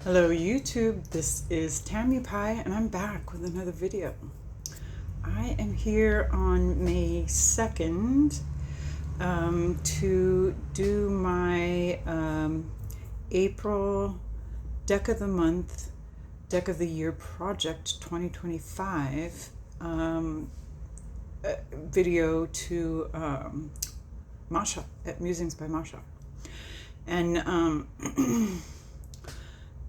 Hello YouTube, this is Tammy Pie and I'm back with another video. I am here on May 2nd to do my April Deck of the Month, Deck of the Year Project 2025 video to Masha at Musings by Masha. And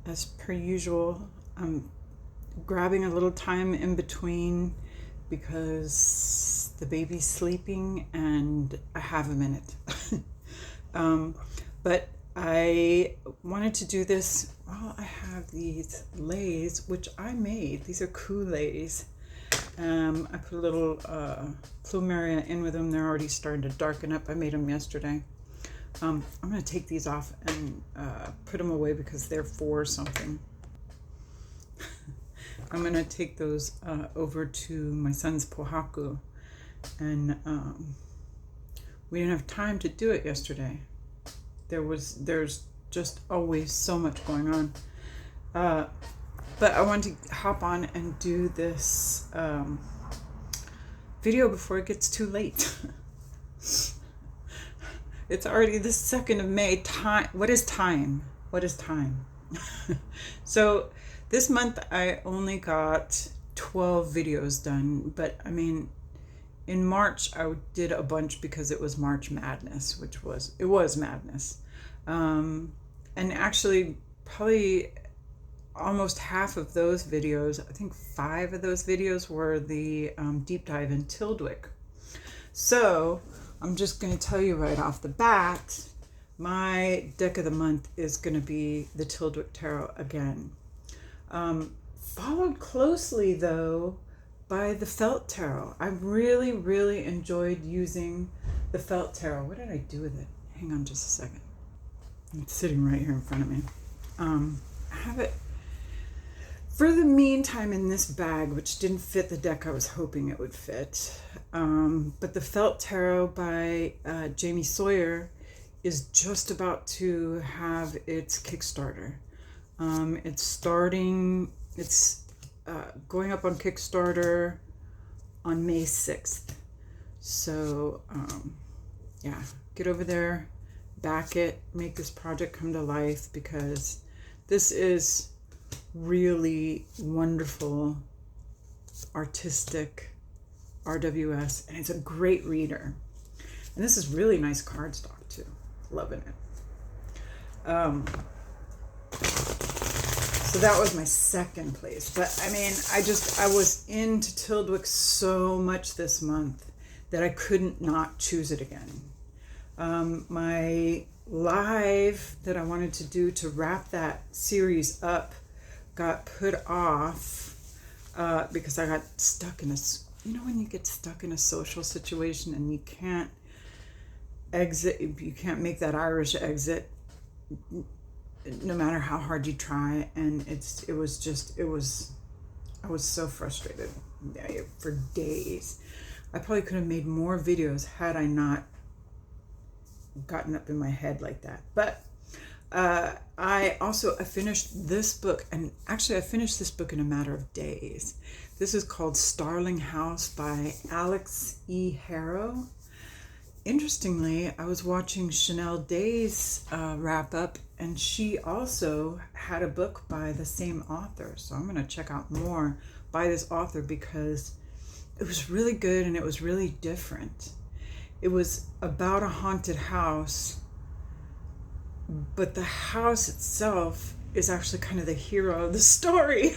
as per usual, I'm grabbing a little time in between because the baby's sleeping and I have a minute. But I wanted to do this while I have these lays, which I made. These are coolays. I put a little plumeria in with them. They're already starting to darken up. I made them yesterday. I'm going to take these off and put them away because they're for something. I'm going to take those over to my son's pohaku. And we didn't have time to do it yesterday. There's just always so much going on. But I wanted to hop on and do this video before it gets too late. It's already the 2nd of May. Time. What is time? What is time? So this month I only got 12 videos done, but I mean, in March I did a bunch because it was March Madness, it was madness. And actually probably almost half of those videos, I think 5 of those videos were the deep dive in Tyldwick. So I'm just going to tell you right off the bat, my deck of the month is going to be the Tyldwick Tarot again. Followed closely, though, by the Felt Tarot. I really, really enjoyed using the Felt Tarot. What did I do with it? Hang on just a second. It's sitting right here in front of me. I have it for the meantime in this bag, which didn't fit the deck I was hoping it would fit. But the Felt Tarot by Jamie Sawyer is just about to have its Kickstarter. It's going up on Kickstarter on May 6th. So yeah, get over there, back it, make this project come to life, because this is really wonderful, artistic RWS, and it's a great reader. And this is really nice cardstock too. Loving it. So that was my second place. But I mean, I was into Tyldwick so much this month that I couldn't not choose it again. My live that I wanted to do to wrap that series up got put off because I got stuck in when you get stuck in a social situation and you can't exit, you can't make that Irish exit no matter how hard you try, and I was so frustrated for days. I probably could have made more videos had I not gotten up in my head like that. But I finished this book, and actually I finished this book in a matter of days. This is called Starling House by Alex E. Harrow. Interestingly, I was watching Chanel Day's wrap up, and she also had a book by the same author. So I'm going to check out more by this author because it was really good and it was really different. It was about a haunted house, but the house itself is actually kind of the hero of the story,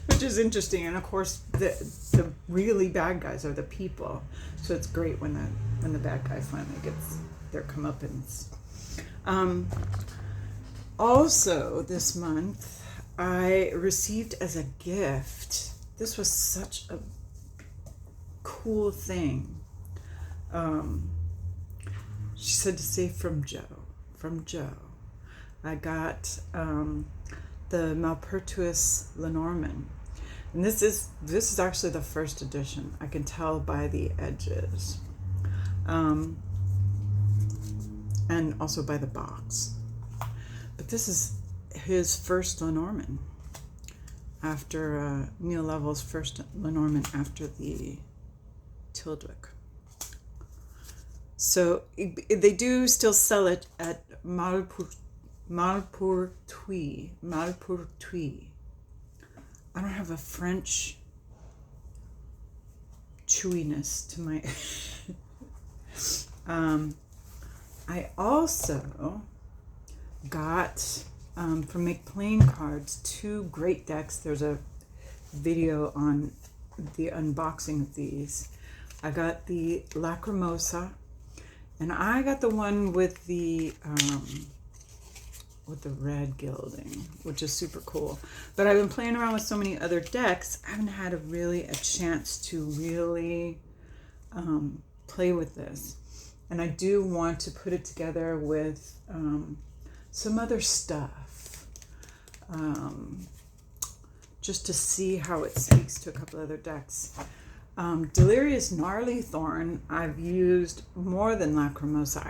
which is interesting. And of course, the really bad guys are the people. So it's great when the bad guy finally gets their comeuppance. Also, this month, I received as a gift. This was such a cool thing. She said to say from Joe. I got the Malpertuis Lenorman, and this is actually the first edition. I can tell by the edges, and also by the box. But this is his first Lenorman after Neil Lovell's first Lenormand after the Tyldwick. So they do still sell it at Malpertuis. I don't have a French chewiness to my... I also got, from Make Plain Cards, 2 great decks. There's a video on the unboxing of these. I got the Lacrimosa, and I got the one with the red gilding, which is super cool. But I've been playing around with so many other decks, I haven't had a chance to really play with this. And I do want to put it together with some other stuff, just to see how it speaks to a couple other decks. Delirious Gnarly Thorn, I've used more than Lacrimosa.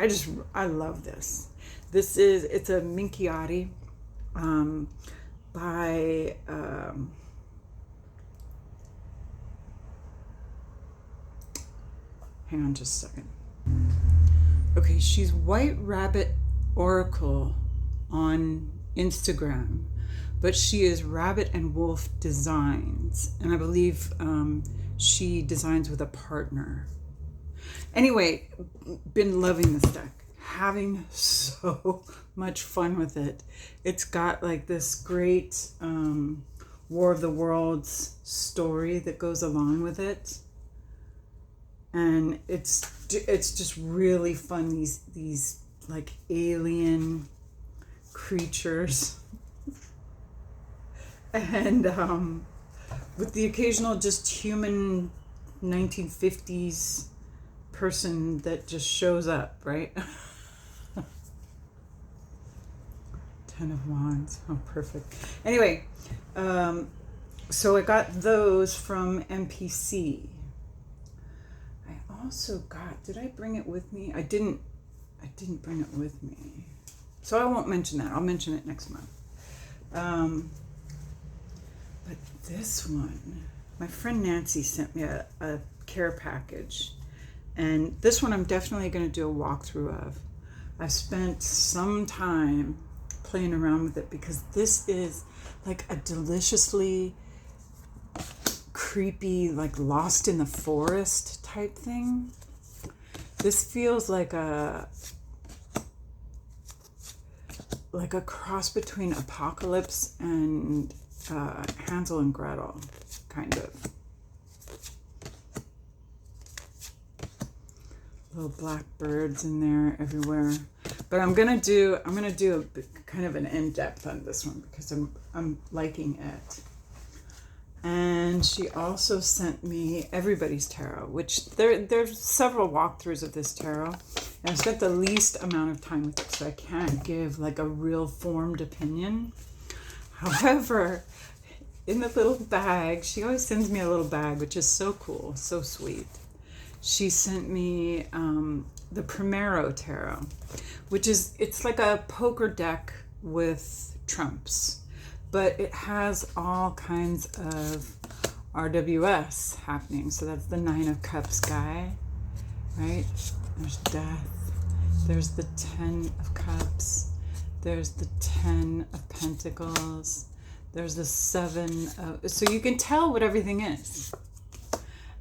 I love this. It's a Minchiati by hang on just a second. Okay, she's White Rabbit Oracle on Instagram, but she is Rabbit and Wolf Designs, and I believe she designs with a partner. Anyway, been loving this deck, having so much fun with it. It's got like this great War of the Worlds story that goes along with it, and it's just really fun. These like alien creatures, and with the occasional just human 1950s person that just shows up, right? 10 of Wands. Oh, perfect. Anyway, so I got those from MPC. I also got, did I bring it with me? I didn't bring it with me. So I won't mention that. I'll mention it next month. But this one, my friend Nancy sent me a care package. And this one I'm definitely going to do a walkthrough of. I've spent some time playing around with it because this is like a deliciously creepy, like Lost in the Forest type thing. This feels like a cross between Apocalypse and Hansel and Gretel, kind of. Little black birds in there everywhere. But I'm gonna do a kind of an in-depth on this one because I'm liking it. And she also sent me Everybody's Tarot, which there's several walkthroughs of this tarot. And I've spent the least amount of time with it, so I can't give like a real formed opinion. However, in the little bag, she always sends me a little bag, which is so cool, so sweet. She sent me the Promero Tarot, it's like a poker deck with trumps, but it has all kinds of RWS happening. So that's the 9 of Cups guy, right? There's Death. There's the 10 of Cups. There's the 10 of Pentacles. There's the 7 of... So you can tell what everything is.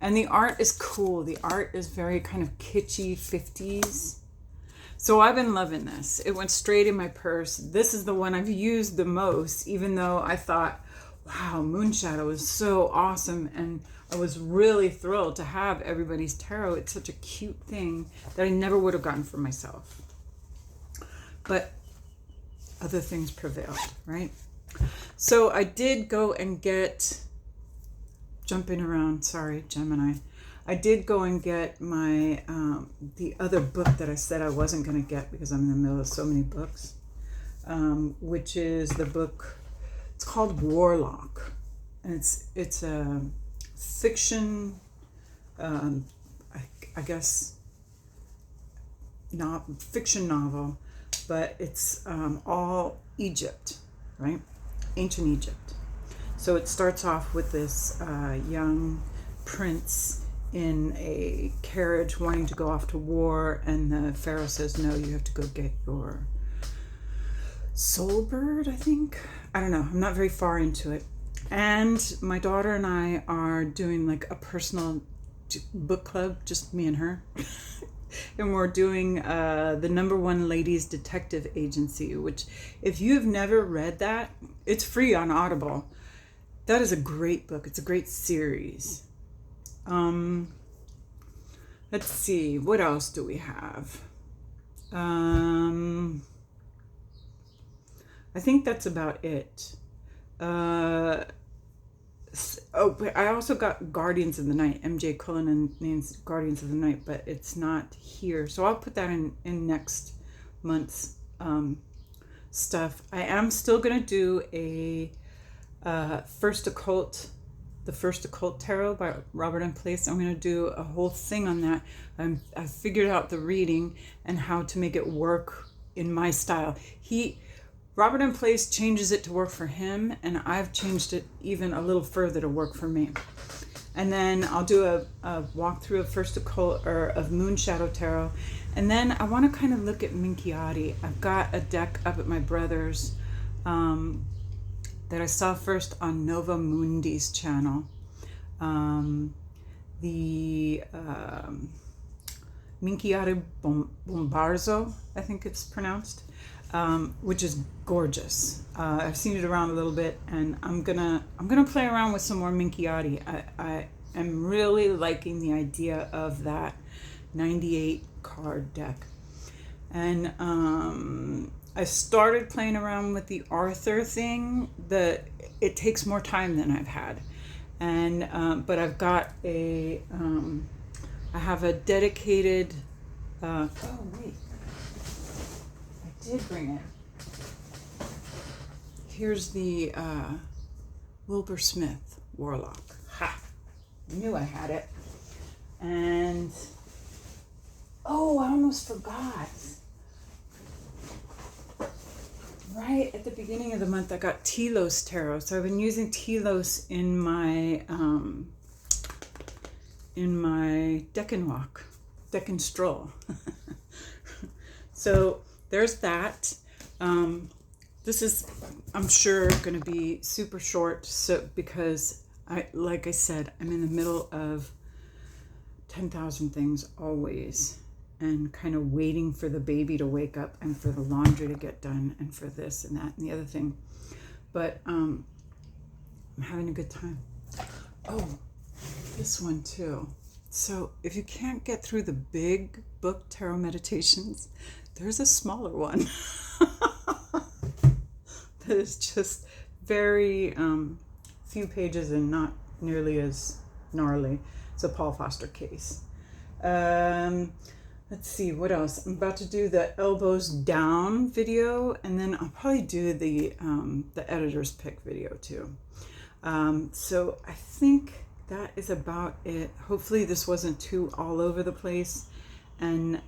And the art is cool. The art is very kind of kitschy 50s. So I've been loving this. It went straight in my purse. This is the one I've used the most, even though I thought, wow, Moonshadow is so awesome. And I was really thrilled to have Everybody's Tarot. It's such a cute thing that I never would have gotten for myself. But other things prevailed, right? So I did go and get... Jumping around, sorry, Gemini. I did go and get my the other book that I said I wasn't going to get because I'm in the middle of so many books, which is the book. It's called Warlock, and it's a fiction, I guess, not fiction novel, but it's all Egypt, right? Ancient Egypt. So it starts off with this young prince in a carriage wanting to go off to war, and the pharaoh says, no, you have to go get your soul bird, I think. I don't know. I'm not very far into it. And my daughter and I are doing like a personal book club, just me and her. And we're doing the #1 Ladies Detective Agency, which if you've never read that, it's free on Audible. That is a great book. It's a great series. Let's see, what else do we have? I think that's about it. But I also got Guardians of the Night. MJ Cullinan names Guardians of the Night, but it's not here. So I'll put that in next month's stuff. I am still going to do a the First Occult Tarot by Robert M. Place. I'm going to do a whole thing on that. I figured out the reading and how to make it work in my style. Robert M. Place changes it to work for him, and I've changed it even a little further to work for me. And then I'll do a walkthrough of First Occult or of Moon Shadow Tarot. And then I want to kind of look at Minchiati. I've got a deck up at my brother's that I saw first on Nova Mundi's channel. The Minchiati Bombarzo, I think it's pronounced. Which is gorgeous. I've seen it around a little bit, and I'm gonna play around with some more Minchiati. I am really liking the idea of that 98 card deck, and I started playing around with the Arthur thing. It takes more time than I've had, and but I've got I have a dedicated. Oh wait. Did bring it. Here's the Wilbur Smith Warlock. Ha! Knew I had it. And oh, I almost forgot. Right at the beginning of the month, I got Telos Tarot. So I've been using Telos in my Deck and Walk, Deck and Stroll. So there's that. This is, I'm sure, going to be super short. So because like I said, I'm in the middle of 10,000 things always, and kind of waiting for the baby to wake up, and for the laundry to get done, and for this and that and the other thing. But I'm having a good time. Oh, this one too. So if you can't get through the big book tarot meditations, there's a smaller one that is just very few pages and not nearly as gnarly. It's a Paul Foster case. Let's see, what else? I'm about to do the elbows down video, and then I'll probably do the editor's pick video too. So I think that is about it. Hopefully this wasn't too all over the place, and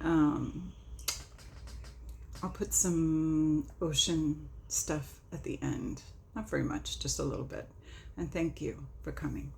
I'll put some ocean stuff at the end. Not very much, just a little bit. And thank you for coming.